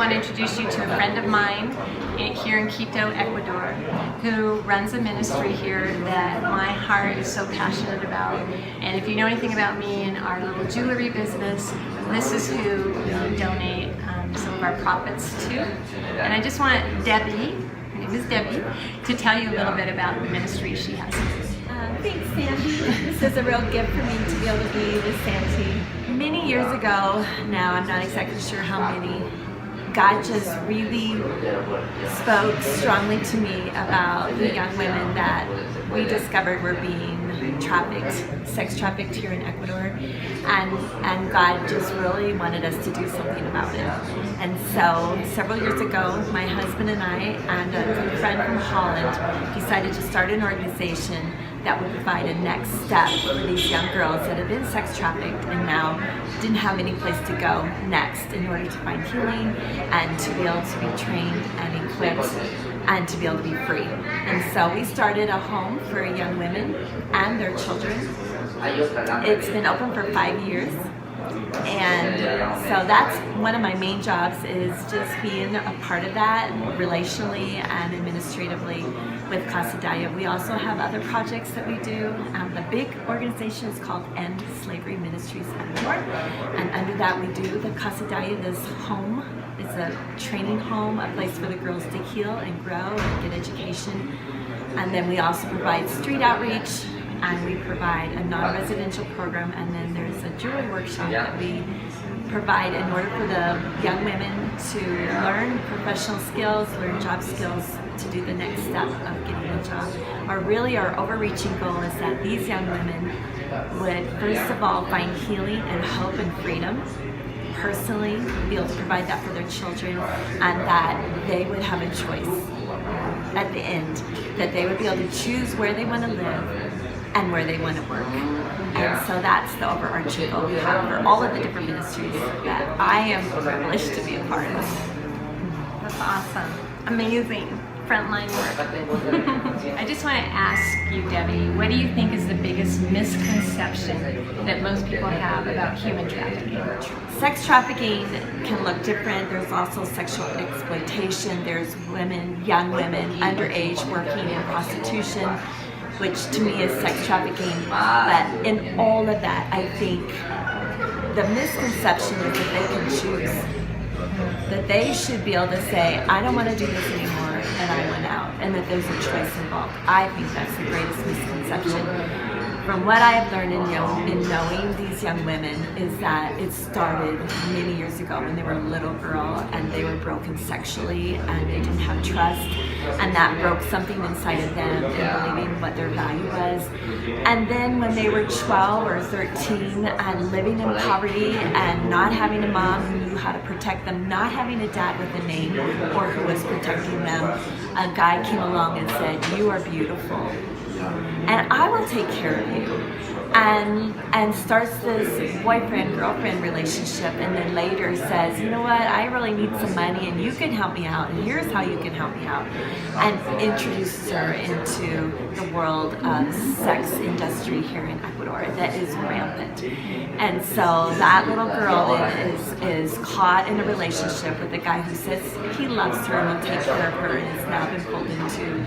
want to introduce you to a friend of mine here in Quito, Ecuador, who runs a ministry here that my heart is so passionate about. And if you know anything about me and our little jewelry business, this is who we donate some of our profits to. And I just want Debbie, her name is Debbie, to tell you a little bit about the ministry she has. Thanks, Sandy. This is a real gift for me to be able to be with Sandy. Many years ago, now I'm not exactly sure how many, God just really spoke strongly to me about the young women that we discovered were being trafficked, sex trafficked here in Ecuador, and God just really wanted us to do something about it. And so several years ago, my husband and I and a good friend from Holland decided to start an organization that would provide a next step for these young girls that have been sex trafficked and now didn't have any place to go next in order to find healing and to be able to be trained and equipped and to be able to be free. And so we started a home for young women and their children. It's been open for 5 years. And so that's one of my main jobs, is just being a part of that relationally and administratively with Casa Adalia. We also have other projects that we do. The big organization is called End Slavery Ministries Ecuador, and under that we do the Casa Adalia, this home. It's a training home, a place for the girls to heal and grow and get education. And then we also provide street outreach, and we provide a non-residential program, and then there's a jewelry workshop that we provide in order for the young women to learn professional skills, learn job skills, to do the next step of getting a job. Our overreaching goal is that these young women would first of all find healing and hope and freedom personally, be able to provide that for their children, and that they would have a choice at the end, that they would be able to choose where they want to live and where they want to work. And so that's the overarching goal we have for all of the different ministries that I am privileged to be a part of. That's awesome. Amazing. Frontline work. I just want to ask you, Debbie, what do you think is the biggest misconception that most people have about human trafficking? Sex trafficking can look different. There's also sexual exploitation. There's women, young women, underage working in prostitution, which to me is sex trafficking. But in all of that, I think the misconception is that they can choose. That they should be able to say, I don't want to do this anymore, and I want out, and that there's a choice involved. I think that's the greatest misconception. From what I have learned in knowing these young women is that it started many years ago when they were a little girl and they were broken sexually and they didn't have trust, and that broke something inside of them in believing what their value was. And then when they were 12 or 13 and living in poverty and not having a mom who knew how to protect them, not having a dad with a name or who was protecting them, a guy came along and said, "You are beautiful, and I will take care of you," and starts this boyfriend-girlfriend relationship, and then later says, "You know what, I really need some money and you can help me out, and here's how you can help me out," and introduces her into the world of sex industry here in Ecuador that is rampant. And so that little girl then is caught in a relationship with a guy who says he loves her and will take care of her, and has now been pulled into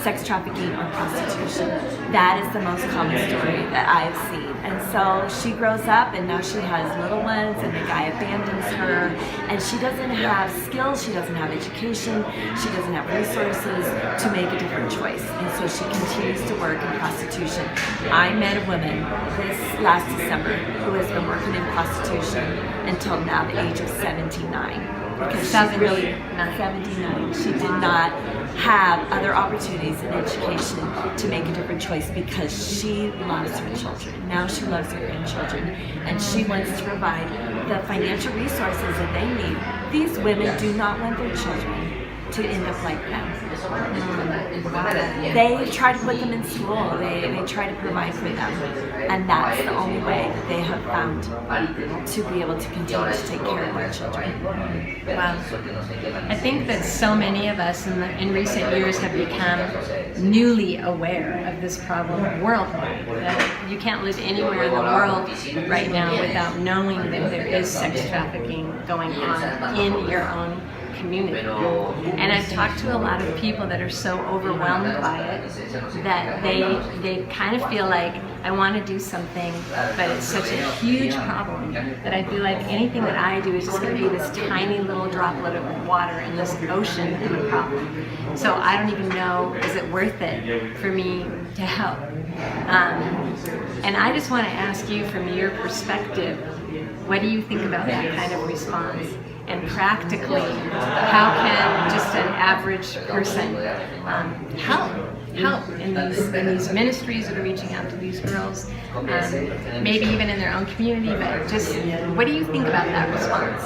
sex trafficking or prostitution. That is the most common story that I've seen. And so she grows up, and now she has little ones, and the guy abandons her, and she doesn't have skills, she doesn't have education, she doesn't have resources to make a different choice. And so she continues to work in prostitution. I met a woman this last December who has been working in prostitution until now the age of 79. Because she's really 79. She did not have other opportunities in education to make a different choice because she loves her children. Now she loves her grandchildren, and she wants to provide the financial resources that they need. These women do not want their children to end up like them. they try to put them in school. They try to provide for them, and that's the only way that they have found to be able to continue to take care of their children. Wow. I think that so many of us in recent years have become newly aware of this problem worldwide. That you can't live anywhere in the world right now without knowing that there is sex trafficking going on in your own community. And I've talked to a lot of people that are so overwhelmed by it that they kind of feel like, I want to do something, but it's such a huge problem that I feel like anything that I do is just going to be this tiny little droplet of water in this ocean of a problem. So I don't even know, is it worth it for me to help? And I just want to ask you, from your perspective, what do you think about that kind of response? And practically, how can just an average person help in these ministries that are reaching out to these girls, maybe even in their own community, but just what do you think about that response?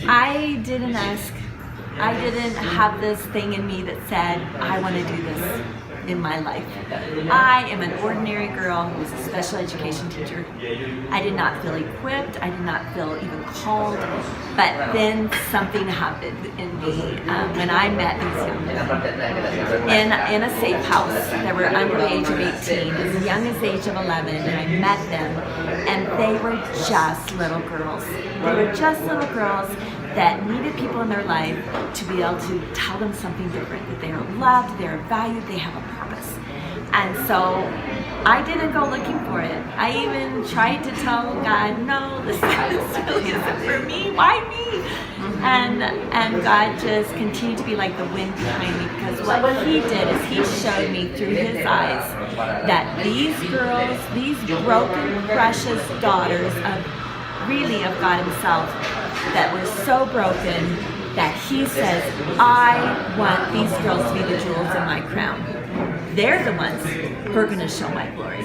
I didn't have this thing in me that said, I want to do this in my life. I am an ordinary girl who was a special education teacher. I did not feel equipped. I did not feel even called. But then something happened in me when I met these young women in a safe house that were under the age of 18, as young as the age of 11, and I met them, and they were just little girls. They were just little girls that needed people in their life to be able to tell them something different, that they are loved, they are valued, they have a purpose. And so I didn't go looking for it. I even tried to tell God, no, this really isn't for me. Why me? And God just continued to be like the wind behind me, because what He did is He showed me through His eyes that these girls, these broken, precious daughters of God Himself, that were so broken that He says, I want these girls to be the jewels in my crown. They're the ones who are going to show my glory.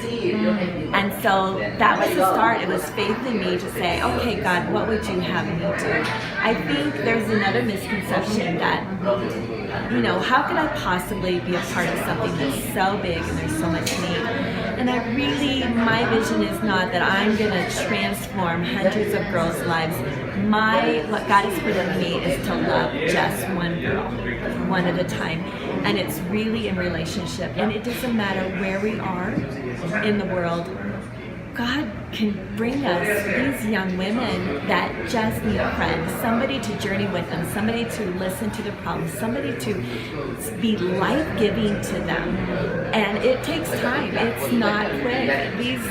And so that was the start. It was faith in me to say, okay, God, what would you have me do? I think there's another misconception that, how could I possibly be a part of something that's so big and there's so much need? And my vision is not that I'm going to transform hundreds of girls' lives. What God has put in me is to love just one girl, one at a time. And it's really in relationship. And it doesn't matter where we are in the world. God can bring us these young women that just need a friend, somebody to journey with them, somebody to listen to their problems, somebody to be life-giving to them. And it takes time. It's not quick. These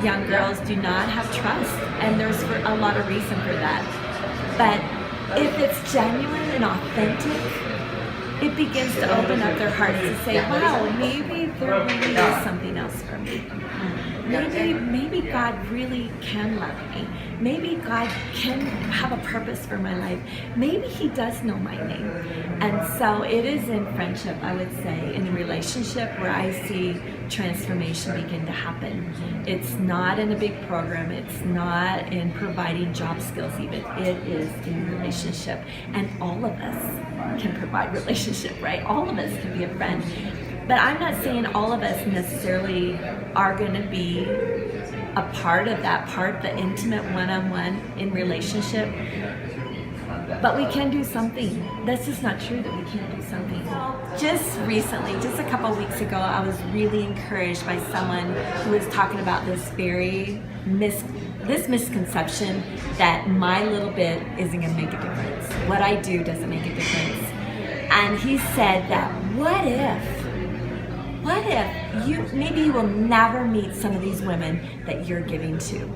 young girls do not have trust, and there's a lot of reason for that. But if it's genuine and authentic, it begins to open up their hearts to say, wow, maybe there really is something else for me. Maybe God really can love me. Maybe God can have a purpose for my life. Maybe He does know my name. And so it is in friendship, I would say, in a relationship where I see transformation begin to happen. It's not in a big program. It's not in providing job skills even. It is in relationship. And all of us can provide relationship, right? All of us can be a friend. But I'm not saying all of us necessarily are going to be a part of that part, the intimate one-on-one in relationship. But we can do something. This is not true that we can't do something. Just recently, just a couple weeks ago, I was really encouraged by someone who was talking about this misconception that my little bit isn't going to make a difference. What I do doesn't make a difference. And he said that what if maybe you will never meet some of these women that you're giving to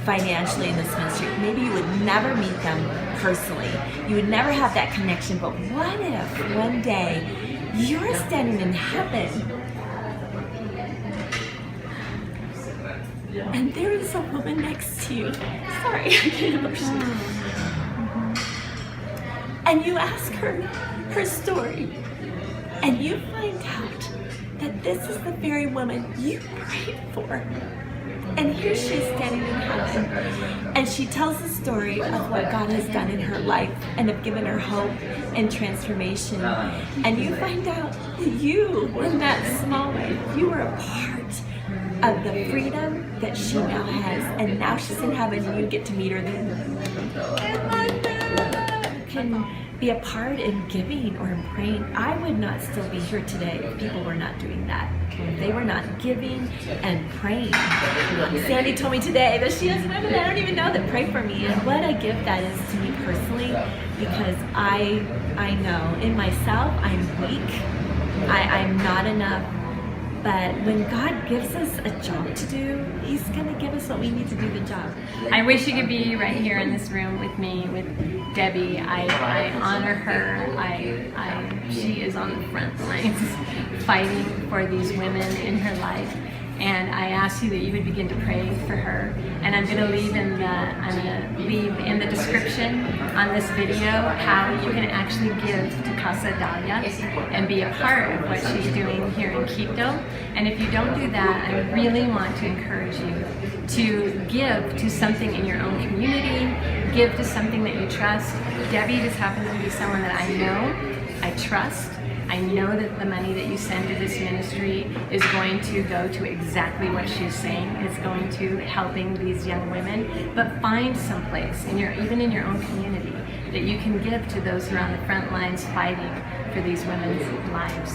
financially in this ministry. Maybe you would never meet them personally. You would never have that connection. But what if one day you're standing in heaven and there is a woman next to you? Sorry, I get emotional. And you ask her story, and you find out that this is the very woman you prayed for. And here she is standing in heaven, and she tells the story of what God has done in her life and have given her hope and transformation. And you find out that you, in that small way, you were a part of the freedom that she now has. And now she's in heaven, and you get to meet her there. Can be a part in giving or in praying. I would not still be here today if people were not doing that. If they were not giving and praying. Sandy told me today that she has women that I don't even know that pray for me, and what a gift that is to me personally, because I know in myself I'm weak. I'm not enough. But when God gives us a job to do, He's going to give us what we need to do the job. I wish you could be right here in this room with me, with Debbie. I honor her. She is on the front lines fighting for these women in her life. And I ask you that you would begin to pray for her. And I'm going to leave in the description on this video how you can actually give to Casa Adalia and be a part of what she's doing here in Quito. And if you don't do that, I really want to encourage you to give to something in your own community, give to something that you trust. Debbie just happens to be someone that I know, I trust. I know that the money that you send to this ministry is going to go to exactly what she's saying. It's going to helping these young women. But find some place, even in your own community, that you can give to those who are on the front lines fighting for these women's lives.